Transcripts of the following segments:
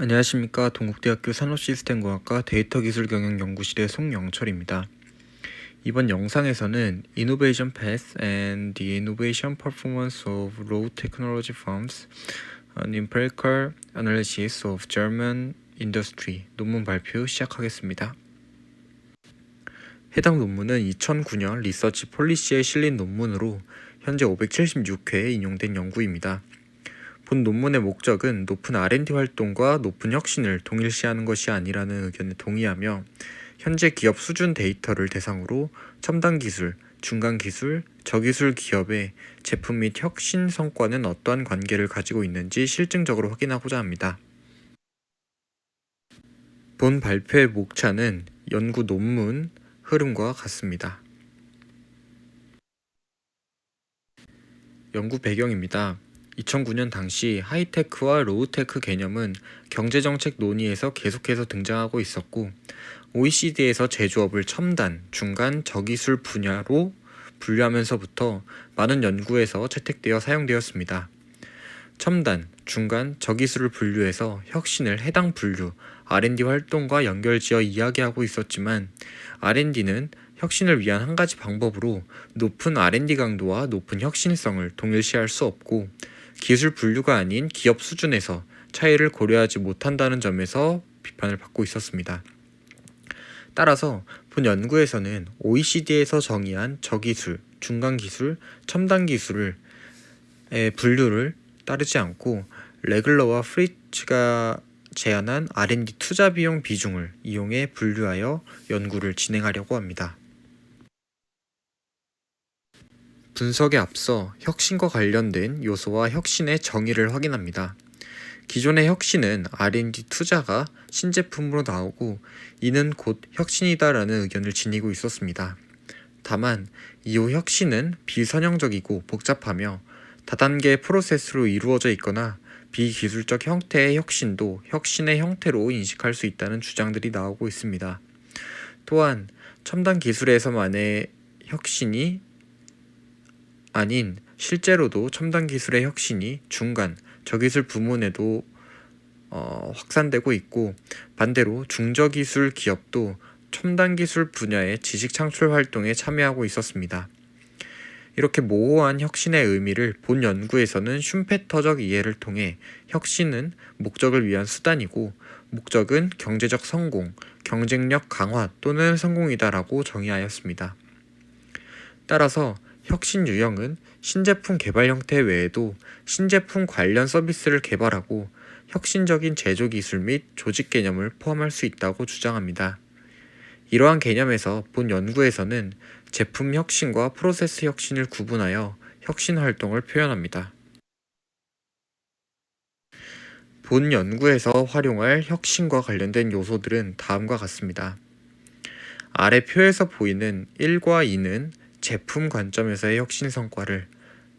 안녕하십니까. 동국대학교 산업시스템공학과 데이터기술경영연구실의 송영철입니다. 이번 영상에서는 Innovation Path and the Innovation Performance of Low Technology Firms, an Empirical Analysis of German Industry 논문 발표 시작하겠습니다. 해당 논문은 2009년 리서치 폴리시에 실린 논문으로 현재 576회에 인용된 연구입니다. 본 논문의 목적은 높은 R&D 활동과 높은 혁신을 동일시하는 것이 아니라는 의견에 동의하며 현재 기업 수준 데이터를 대상으로 첨단 기술, 중간 기술, 저기술 기업의 제품 및 혁신 성과는 어떠한 관계를 가지고 있는지 실증적으로 확인하고자 합니다. 본 발표의 목차는 연구 논문 흐름과 같습니다. 연구 배경입니다. 2009년 당시 하이테크와 로우테크 개념은 경제정책 논의에서 계속해서 등장하고 있었고 OECD에서 제조업을 첨단, 중간, 저기술 분야로 분류하면서부터 많은 연구에서 채택되어 사용되었습니다. 첨단, 중간, 저기술을 분류해서 혁신을 해당 분류, R&D 활동과 연결지어 이야기하고 있었지만 R&D는 혁신을 위한 한 가지 방법으로 높은 R&D 강도와 높은 혁신성을 동일시할 수 없고 기술 분류가 아닌 기업 수준에서 차이를 고려하지 못한다는 점에서 비판을 받고 있었습니다. 따라서 본 연구에서는 OECD에서 정의한 저기술, 중간기술, 첨단기술의 분류를 따르지 않고 레글러와 프리츠가 제안한 R&D 투자 비용 비중을 이용해 분류하여 연구를 진행하려고 합니다. 분석에 앞서 혁신과 관련된 요소와 혁신의 정의를 확인합니다. 기존의 혁신은 R&D 투자가 신제품으로 나오고 이는 곧 혁신이다라는 의견을 지니고 있었습니다. 다만 이후 혁신은 비선형적이고 복잡하며 다단계 프로세스로 이루어져 있거나 비기술적 형태의 혁신도 혁신의 형태로 인식할 수 있다는 주장들이 나오고 있습니다. 또한 첨단 기술에서만의 혁신이 아닌 실제로도 첨단 기술의 혁신이 중간, 저기술 부문에도 확산되고 있고 반대로 중저기술 기업도 첨단 기술 분야의 지식 창출 활동에 참여하고 있었습니다. 이렇게 모호한 혁신의 의미를 본 연구에서는 슌페터적 이해를 통해 혁신은 목적을 위한 수단이고 목적은 경제적 성공, 경쟁력 강화 또는 성공이다라고 정의하였습니다. 따라서 혁신 유형은 신제품 개발 형태 외에도 신제품 관련 서비스를 개발하고 혁신적인 제조 기술 및 조직 개념을 포함할 수 있다고 주장합니다. 이러한 개념에서 본 연구에서는 제품 혁신과 프로세스 혁신을 구분하여 혁신 활동을 표현합니다. 본 연구에서 활용할 혁신과 관련된 요소들은 다음과 같습니다. 아래 표에서 보이는 1과 2는 제품 관점에서의 혁신 성과를,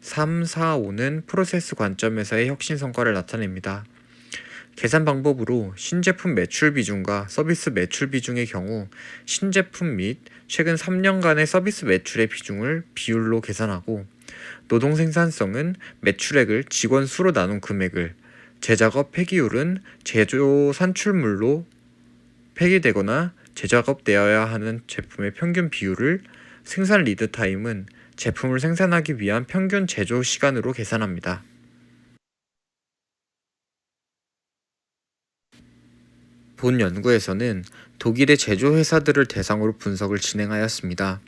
3, 4, 5는 프로세스 관점에서의 혁신 성과를 나타냅니다. 계산 방법으로 신제품 매출 비중과 서비스 매출 비중의 경우 신제품 및 최근 3년간의 서비스 매출의 비중을 비율로 계산하고 노동 생산성은 매출액을 직원 수로 나눈 금액을, 제작업 폐기율은 제조 산출물로 폐기되거나 제작업되어야 하는 제품의 평균 비율을, 생산 리드 타임은 제품을 생산하기 위한 평균 제조 시간으로 계산합니다. 본 연구에서는 독일의 제조 회사들을 대상으로 분석을 진행하였습니다.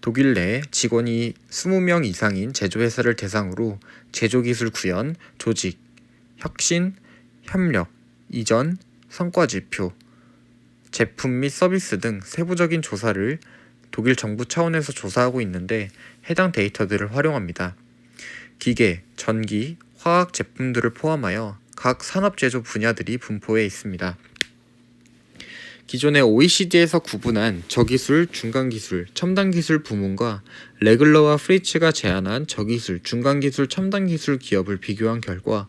독일 내 직원이 20명 이상인 제조 회사를 대상으로 제조 기술 구현, 조직, 혁신, 협력, 이전, 성과 지표, 제품 및 서비스 등 세부적인 조사를 독일 정부 차원에서 조사하고 있는데 해당 데이터들을 활용합니다. 기계, 전기, 화학 제품들을 포함하여 각 산업 제조 분야들이 분포해 있습니다. 기존의 OECD에서 구분한 저기술, 중간기술, 첨단기술 부문과 레글러와 프리츠가 제안한 저기술, 중간기술, 첨단기술 기업을 비교한 결과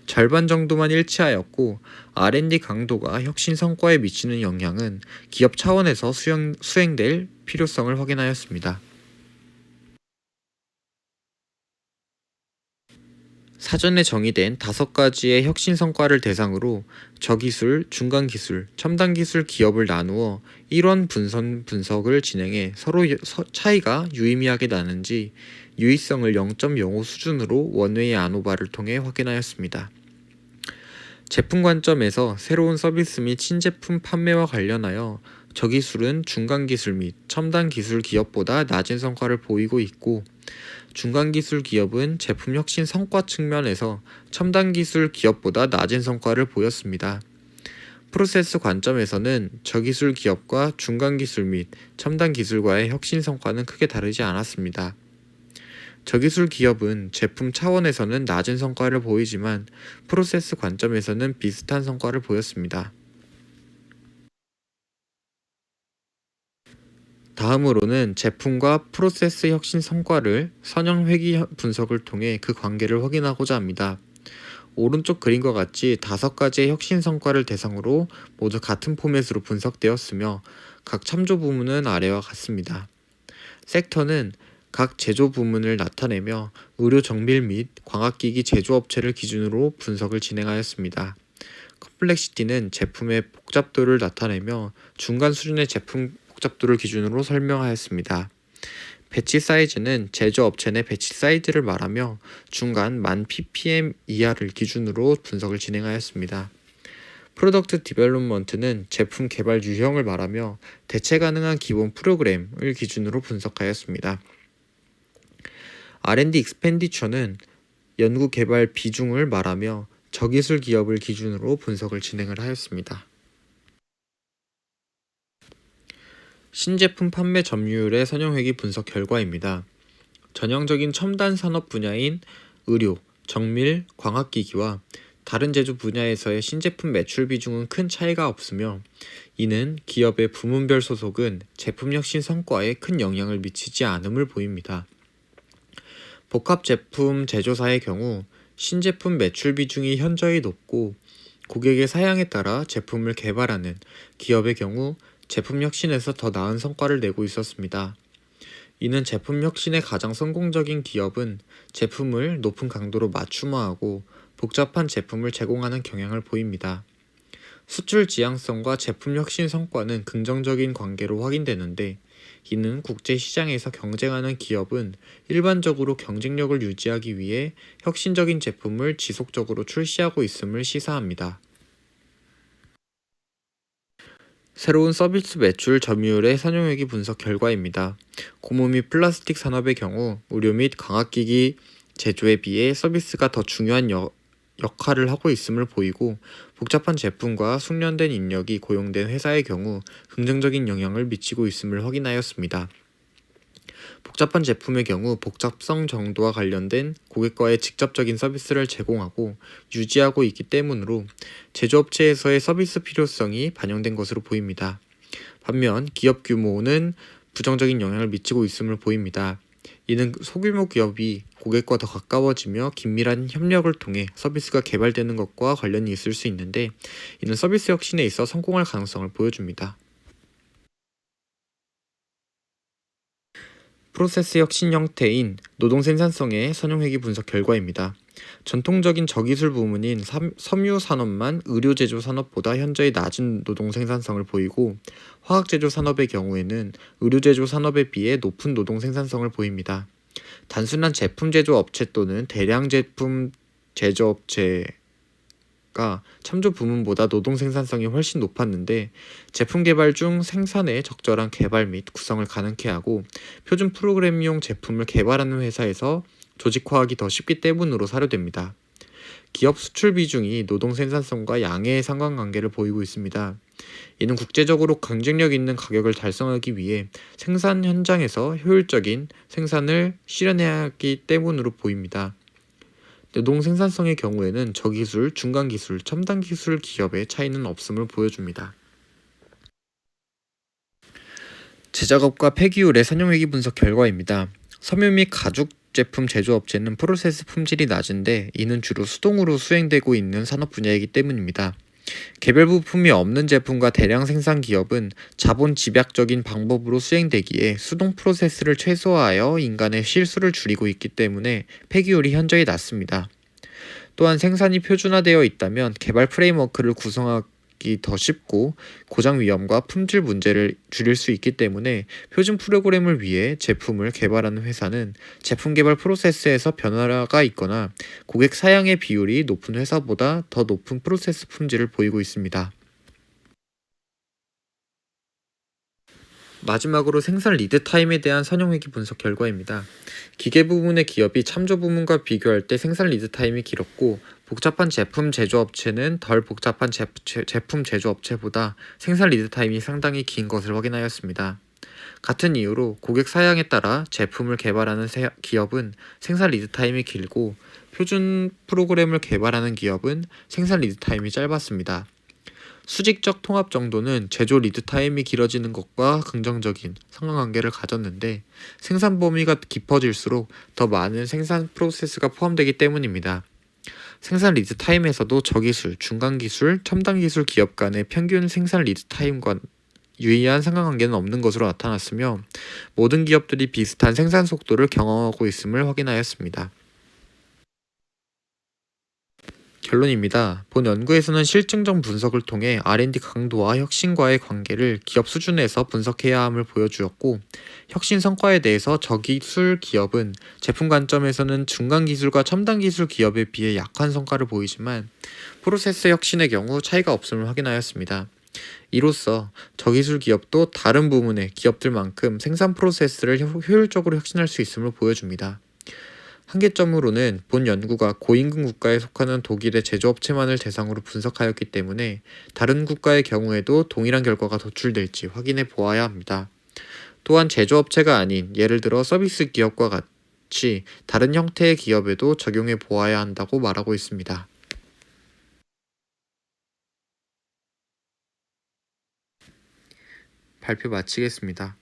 절반 정도만 일치하였고 R&D 강도가 혁신 성과에 미치는 영향은 기업 차원에서 수행될 필요성을 확인하였습니다. 사전에 정의된 5가지의 혁신 성과를 대상으로 저기술, 중간기술, 첨단기술 기업을 나누어 일원 분석을 진행해 서로 차이가 유의미하게 나는지 유의성을 0.05 수준으로 원웨이 아노바를 통해 확인하였습니다. 제품 관점에서 새로운 서비스 및 신제품 판매와 관련하여 저기술은 중간기술 및 첨단기술 기업보다 낮은 성과를 보이고 있고, 중간기술 기업은 제품 혁신 성과 측면에서 첨단기술 기업보다 낮은 성과를 보였습니다. 프로세스 관점에서는 저기술 기업과 중간기술 및 첨단기술과의 혁신 성과는 크게 다르지 않았습니다. 저기술 기업은 제품 차원에서는 낮은 성과를 보이지만 프로세스 관점에서는 비슷한 성과를 보였습니다. 다음으로는 제품과 프로세스 혁신 성과를 선형 회귀 분석을 통해 그 관계를 확인하고자 합니다. 오른쪽 그림과 같이 5가지의 혁신 성과를 대상으로 모두 같은 포맷으로 분석되었으며 각 참조 부문은 아래와 같습니다. 섹터는 각 제조 부문을 나타내며 의료 정밀 및 광학기기 제조업체를 기준으로 분석을 진행하였습니다. 컴플렉시티는 제품의 복잡도를 나타내며 중간 수준의 제품 복잡도를 기준으로 설명하였습니다. 배치 사이즈는 제조업체 내 배치 사이즈를 말하며 중간 1000ppm 이하를 기준으로 분석을 진행하였습니다. 프로덕트 디벨롭먼트는 제품 개발 유형을 말하며 대체 가능한 기본 프로그램을 기준으로 분석하였습니다. R&D 익스펜디처는 연구 개발 비중을 말하며 저기술 기업을 기준으로 분석을 진행을 하였습니다. 신제품 판매 점유율의 선형회귀 분석 결과입니다. 전형적인 첨단 산업 분야인 의료, 정밀, 광학기기와 다른 제조 분야에서의 신제품 매출 비중은 큰 차이가 없으며, 이는 기업의 부문별 소속은 제품 혁신 성과에 큰 영향을 미치지 않음을 보입니다. 복합 제품 제조사의 경우 신제품 매출 비중이 현저히 높고, 고객의 사양에 따라 제품을 개발하는 기업의 경우 제품 혁신에서 더 나은 성과를 내고 있었습니다. 이는 제품 혁신의 가장 성공적인 기업은 제품을 높은 강도로 맞춤화하고 복잡한 제품을 제공하는 경향을 보입니다. 수출 지향성과 제품 혁신 성과는 긍정적인 관계로 확인되는데, 이는 국제 시장에서 경쟁하는 기업은 일반적으로 경쟁력을 유지하기 위해 혁신적인 제품을 지속적으로 출시하고 있음을 시사합니다. 새로운 서비스 매출 점유율의 선형회귀 분석 결과입니다. 고무 및 플라스틱 산업의 경우 의료 및 광학기기 제조에 비해 서비스가 더 중요한 역할을 하고 있음을 보이고, 복잡한 제품과 숙련된 인력이 고용된 회사의 경우 긍정적인 영향을 미치고 있음을 확인하였습니다. 복잡한 제품의 경우 복잡성 정도와 관련된 고객과의 직접적인 서비스를 제공하고 유지하고 있기 때문으로 제조업체에서의 서비스 필요성이 반영된 것으로 보입니다. 반면 기업 규모는 부정적인 영향을 미치고 있음을 보입니다. 이는 소규모 기업이 고객과 더 가까워지며 긴밀한 협력을 통해 서비스가 개발되는 것과 관련이 있을 수 있는데, 이는 서비스 혁신에 있어 성공할 가능성을 보여줍니다. 프로세스 혁신 형태인 노동 생산성의 선형회귀 분석 결과입니다. 전통적인 저기술 부문인 섬유 산업만 의료 제조 산업보다 현저히 낮은 노동 생산성을 보이고, 화학 제조 산업의 경우에는 의료 제조 산업에 비해 높은 노동 생산성을 보입니다. 단순한 제품 제조 업체 또는 대량 제품 제조 업체가 참조 부문보다 노동 생산성이 훨씬 높았는데, 제품 개발 중 생산에 적절한 개발 및 구성을 가능케 하고 표준 프로그램용 제품을 개발하는 회사에서 조직화하기 더 쉽기 때문으로 사료됩니다. 기업 수출 비중이 노동 생산성과 양해의 상관관계를 보이고 있습니다. 이는 국제적으로 경쟁력 있는 가격을 달성하기 위해 생산 현장에서 효율적인 생산을 실현해야 하기 때문으로 보입니다. 노동 생산성의 경우에는 저기술, 중간기술, 첨단기술 기업의 차이는 없음을 보여줍니다. 제작업과 폐기율의 선형회귀 분석 결과입니다. 섬유 및 가죽 제품 제조업체는 프로세스 품질이 낮은데, 이는 주로 수동으로 수행되고 있는 산업 분야이기 때문입니다. 개별 부품이 없는 제품과 대량 생산 기업은 자본 집약적인 방법으로 수행되기에 수동 프로세스를 최소화하여 인간의 실수를 줄이고 있기 때문에 폐기율이 현저히 낮습니다. 또한 생산이 표준화되어 있다면 개발 프레임워크를 구성하기 더 쉽고 고장 위험과 품질 문제를 줄일 수 있기 때문에 표준 프로그램을 위해 제품을 개발하는 회사는 제품 개발 프로세스에서 변화가 있거나 고객 사양의 비율이 높은 회사보다 더 높은 프로세스 품질을 보이고 있습니다. 마지막으로 생산 리드 타임에 대한 선형회기 분석 결과입니다. 기계 부문의 기업이 참조 부문과 비교할 때 생산 리드 타임이 길었고 복잡한 제품 제조업체는 덜 복잡한 제품 제조업체보다 생산 리드 타임이 상당히 긴 것을 확인하였습니다. 같은 이유로 고객 사양에 따라 제품을 개발하는 기업은 생산 리드 타임이 길고 표준 프로그램을 개발하는 기업은 생산 리드 타임이 짧았습니다. 수직적 통합 정도는 제조 리드 타임이 길어지는 것과 긍정적인 상관관계를 가졌는데 생산 범위가 깊어질수록 더 많은 생산 프로세스가 포함되기 때문입니다. 생산 리드 타임에서도 저기술, 중간기술, 첨단기술 기업 간의 평균 생산 리드 타임과 유의한 상관관계는 없는 것으로 나타났으며 모든 기업들이 비슷한 생산 속도를 경험하고 있음을 확인하였습니다. 결론입니다. 본 연구에서는 실증적 분석을 통해 R&D 강도와 혁신과의 관계를 기업 수준에서 분석해야 함을 보여주었고 혁신 성과에 대해서 저기술 기업은 제품 관점에서는 중간기술과 첨단기술 기업에 비해 약한 성과를 보이지만 프로세스 혁신의 경우 차이가 없음을 확인하였습니다. 이로써 저기술 기업도 다른 부문의 기업들만큼 생산 프로세스를 효율적으로 혁신할 수 있음을 보여줍니다. 한계점으로는 본 연구가 고임금 국가에 속하는 독일의 제조업체만을 대상으로 분석하였기 때문에 다른 국가의 경우에도 동일한 결과가 도출될지 확인해 보아야 합니다. 또한 제조업체가 아닌 예를 들어 서비스 기업과 같이 다른 형태의 기업에도 적용해 보아야 한다고 말하고 있습니다. 발표 마치겠습니다.